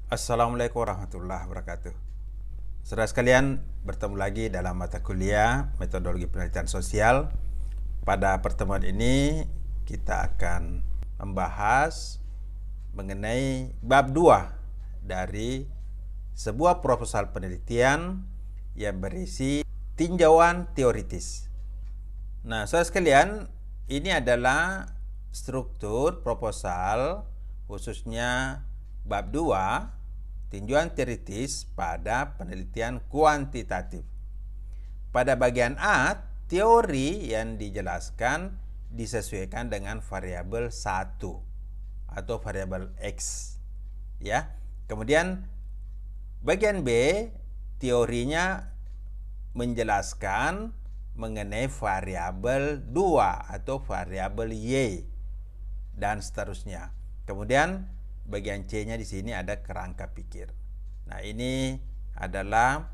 Assalamualaikum warahmatullahi wabarakatuh. Saudara sekalian, bertemu lagi dalam mata kuliah Metodologi Penelitian Sosial. Pada pertemuan ini kita akan membahas mengenai bab 2 dari sebuah proposal penelitian yang berisi tinjauan teoritis. Nah, saudara sekalian, ini adalah struktur proposal khususnya bab 2 tinjauan teoritis pada penelitian kuantitatif. Pada bagian A, teori yang dijelaskan disesuaikan dengan variabel 1 atau variabel X. Ya. Kemudian bagian B, teorinya menjelaskan mengenai variabel 2 atau variabel Y dan seterusnya. Kemudian bagian C-nya di sini ada kerangka pikir. Nah, ini adalah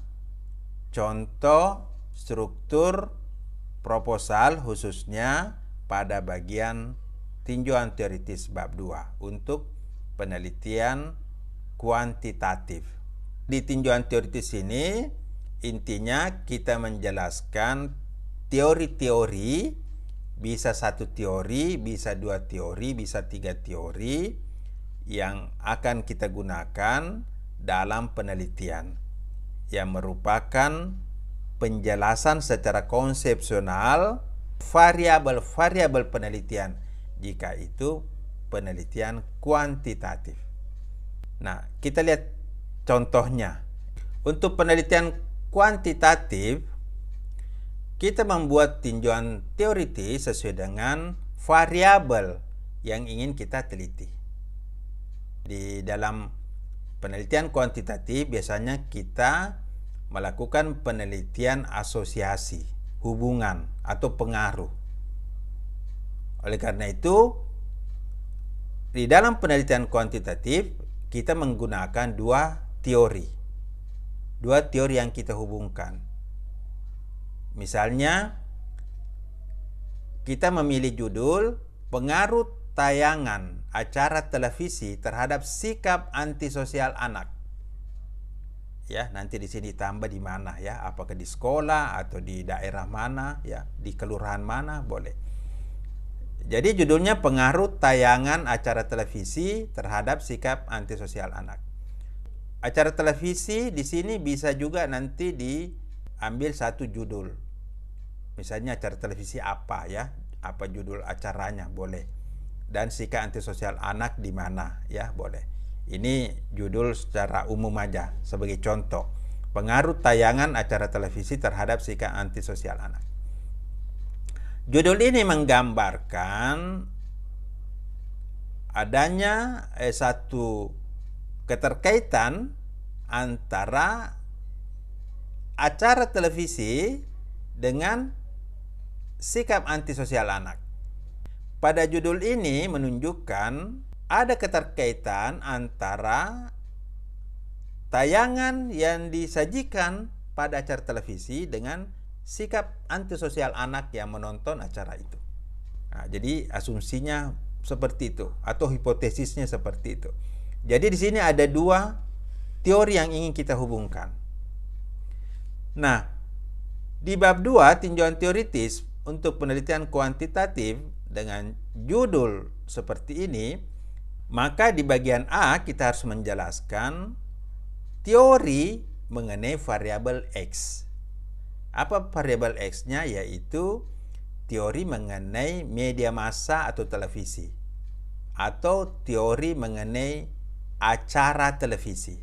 contoh struktur proposal khususnya pada bagian tinjauan teoritis bab 2 untuk penelitian kuantitatif. Di tinjauan teoritis ini intinya kita menjelaskan teori-teori, bisa satu teori, bisa dua teori, bisa tiga teori yang akan kita gunakan dalam penelitian yang merupakan penjelasan secara konsepsional variabel-variabel penelitian jika itu penelitian kuantitatif. Nah, kita lihat contohnya. Untuk penelitian kuantitatif, kita membuat tinjauan teoritis sesuai dengan variabel yang ingin kita teliti. Di dalam penelitian kuantitatif biasanya kita melakukan penelitian asosiasi, hubungan atau pengaruh. Oleh karena itu, di dalam penelitian kuantitatif kita menggunakan dua teori yang kita hubungkan. Misalnya, kita memilih judul pengaruh tayangan acara televisi terhadap sikap antisosial anak. Ya, nanti di sini tambah di mana ya, apakah di sekolah atau di daerah mana ya, di kelurahan mana boleh. Jadi judulnya pengaruh tayangan acara televisi terhadap sikap antisosial anak. Acara televisi di sini bisa juga nanti diambil satu judul. Misalnya acara televisi apa ya, apa judul acaranya boleh. Dan sikap antisosial anak di mana ya boleh. Ini judul secara umum aja sebagai contoh. Pengaruh tayangan acara televisi terhadap sikap antisosial anak. Judul ini menggambarkan adanya satu keterkaitan antara acara televisi dengan sikap antisosial anak. Pada judul ini menunjukkan ada keterkaitan antara tayangan yang disajikan pada acara televisi dengan sikap antisosial anak yang menonton acara itu. Nah, jadi asumsinya seperti itu atau hipotesisnya seperti itu. Jadi di sini ada dua teori yang ingin kita hubungkan. Nah, di bab 2 tinjauan teoritis untuk penelitian kuantitatif dengan judul seperti ini, maka di bagian A kita harus menjelaskan teori mengenai variabel X. Apa variabel X-nya? Yaitu teori mengenai media massa atau televisi, atau teori mengenai acara televisi.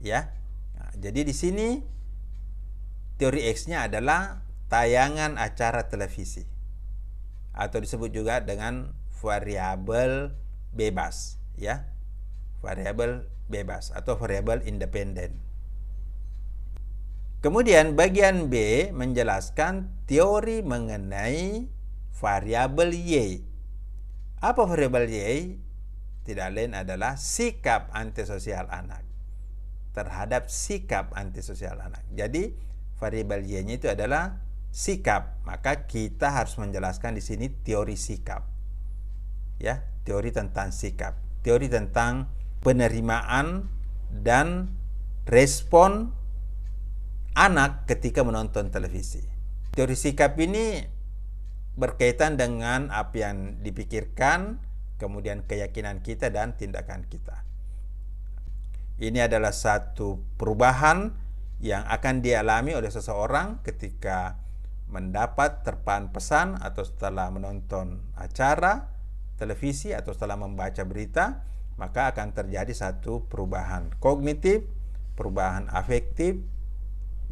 Ya. Nah, jadi di sini teori X-nya adalah tayangan acara televisi, atau disebut juga dengan variabel bebas ya, variabel bebas atau variabel independen. Kemudian bagian B menjelaskan teori mengenai variabel Y. Apa variabel Y? Tidak lain adalah sikap antisosial anak terhadap sikap antisosial anak. Jadi variabel Y-nya itu adalah sikap, maka kita harus menjelaskan di sini teori sikap. Ya, teori tentang sikap, teori tentang penerimaan dan respon anak ketika menonton televisi. Teori sikap ini berkaitan dengan apa yang dipikirkan, kemudian keyakinan kita dan tindakan kita. Ini adalah satu perubahan yang akan dialami oleh seseorang ketika mendapat terpaan pesan atau setelah menonton acara televisi atau setelah membaca berita, maka akan terjadi satu perubahan kognitif, perubahan afektif,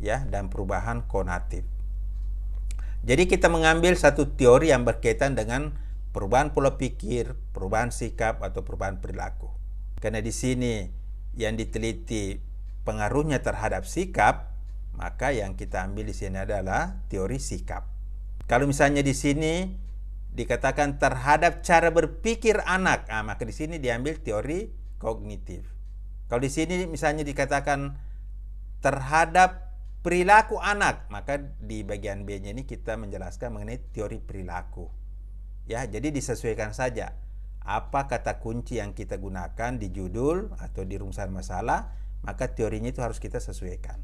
ya, dan perubahan konatif. Jadi kita mengambil satu teori yang berkaitan dengan perubahan pola pikir, perubahan sikap atau perubahan perilaku. Karena di sini yang diteliti pengaruhnya terhadap sikap, maka yang kita ambil di sini adalah teori sikap. Kalau misalnya di sini dikatakan terhadap cara berpikir anak, maka di sini diambil teori kognitif. Kalau di sini misalnya dikatakan terhadap perilaku anak, maka di bagian B-nya ini kita menjelaskan mengenai teori perilaku. Ya, jadi disesuaikan saja apa kata kunci yang kita gunakan di judul atau di rumusan masalah, maka teorinya itu harus kita sesuaikan.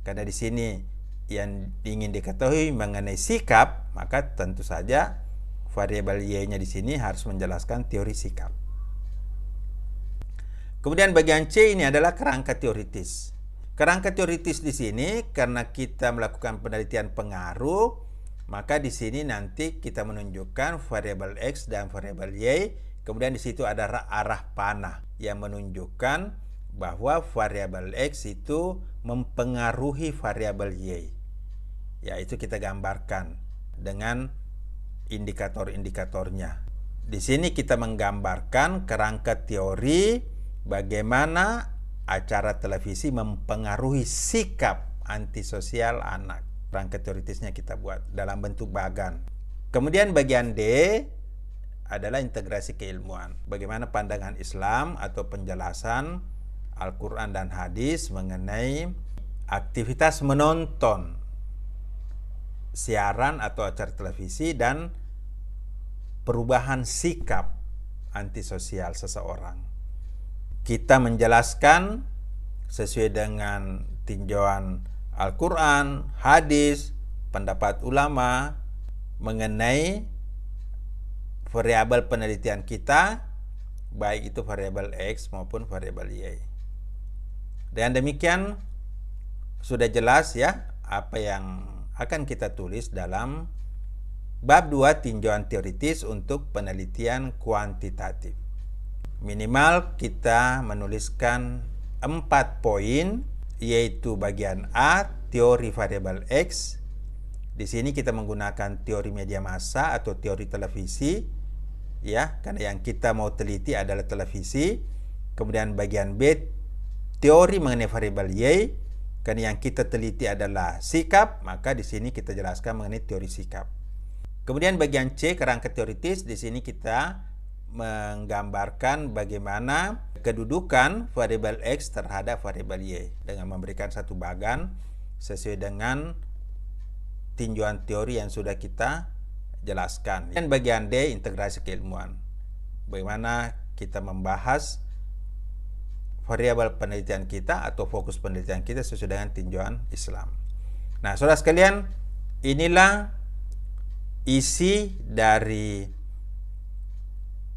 Karena di sini yang ingin diketahui mengenai sikap, maka tentu saja variabel Y-nya di sini harus menjelaskan teori sikap. Kemudian bagian C ini adalah kerangka teoritis. Kerangka teoritis di sini karena kita melakukan penelitian pengaruh, maka di sini nanti kita menunjukkan variabel X dan variabel Y. Kemudian di situ ada arah panah yang menunjukkan bahwa variabel X itu mempengaruhi variabel Y. Ya, itu kita gambarkan dengan indikator-indikatornya. Di sini kita menggambarkan kerangka teori bagaimana acara televisi mempengaruhi sikap antisosial anak. Kerangka teoritisnya kita buat dalam bentuk bagan. Kemudian bagian D adalah integrasi keilmuan. Bagaimana pandangan Islam atau penjelasan Al-Quran dan hadis mengenai aktivitas menonton siaran atau acara televisi dan perubahan sikap antisosial seseorang. Kita menjelaskan sesuai dengan tinjauan Al-Quran, hadis, pendapat ulama mengenai variabel penelitian kita, baik itu variabel X maupun variabel Y. Dan demikian sudah jelas ya apa yang akan kita tulis dalam bab 2 tinjauan teoritis untuk penelitian kuantitatif. Minimal kita menuliskan 4 poin, yaitu bagian A, teori variabel X. Di sini kita menggunakan teori media massa atau teori televisi, ya, karena yang kita mau teliti adalah televisi. Kemudian bagian B, teori mengenai variabel Y, karena yang kita teliti adalah sikap, maka di sini kita jelaskan mengenai teori sikap. Kemudian bagian C, kerangka teoritis, di sini kita menggambarkan bagaimana kedudukan variabel X terhadap variabel Y dengan memberikan satu bagan sesuai dengan tinjauan teori yang sudah kita jelaskan. Dan bagian D, integrasi keilmuan. Bagaimana kita membahas variabel penelitian kita atau fokus penelitian kita sesuai dengan tinjauan Islam. Nah, saudara sekalian, inilah isi dari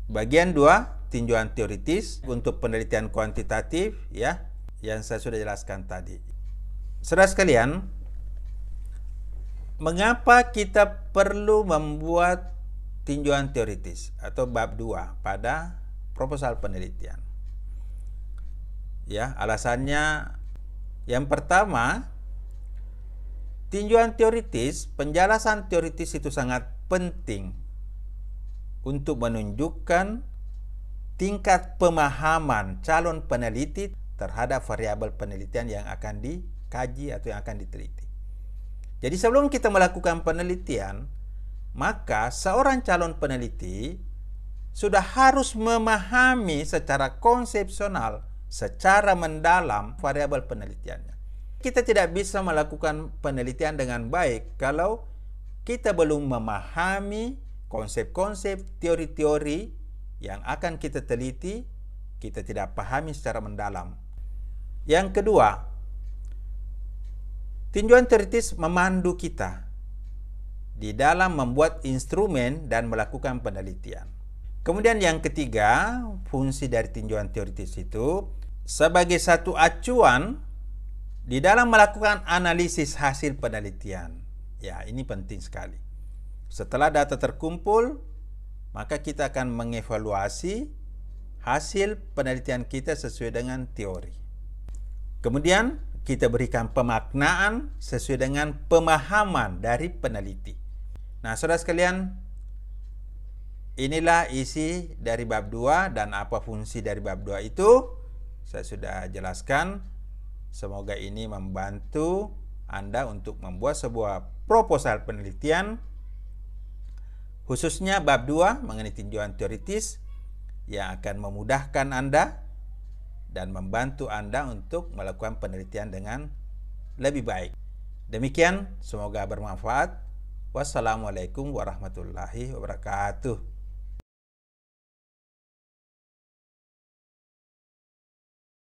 bagian 2 tinjauan teoritis untuk penelitian kuantitatif, ya, yang saya sudah jelaskan tadi. Saudara sekalian, mengapa kita perlu membuat tinjauan teoritis atau bab 2 pada proposal penelitian? Ya, alasannya yang pertama, tinjauan teoritis, penjelasan teoritis itu sangat penting untuk menunjukkan tingkat pemahaman calon peneliti terhadap variabel penelitian yang akan dikaji atau yang akan diteliti. Jadi sebelum kita melakukan penelitian, maka seorang calon peneliti sudah harus memahami secara konsepsional, secara mendalam variabel penelitiannya. Kita tidak bisa melakukan penelitian dengan baik kalau kita belum memahami konsep-konsep, teori-teori yang akan kita teliti kita tidak pahami secara mendalam. Yang kedua, tinjauan teoritis memandu kita di dalam membuat instrumen dan melakukan penelitian. Kemudian yang ketiga, fungsi dari tinjauan teoritis itu sebagai satu acuan di dalam melakukan analisis hasil penelitian. Ya, ini penting sekali. Setelah data terkumpul, maka kita akan mengevaluasi hasil penelitian kita sesuai dengan teori. Kemudian kita berikan pemaknaan sesuai dengan pemahaman dari peneliti. Nah, saudara sekalian, inilah isi dari bab 2 dan apa fungsi dari bab 2 itu saya sudah jelaskan. Semoga ini membantu Anda untuk membuat sebuah proposal penelitian, khususnya bab 2 mengenai tinjauan teoritis yang akan memudahkan Anda dan membantu Anda untuk melakukan penelitian dengan lebih baik. Demikian, semoga bermanfaat. Wassalamualaikum warahmatullahi wabarakatuh.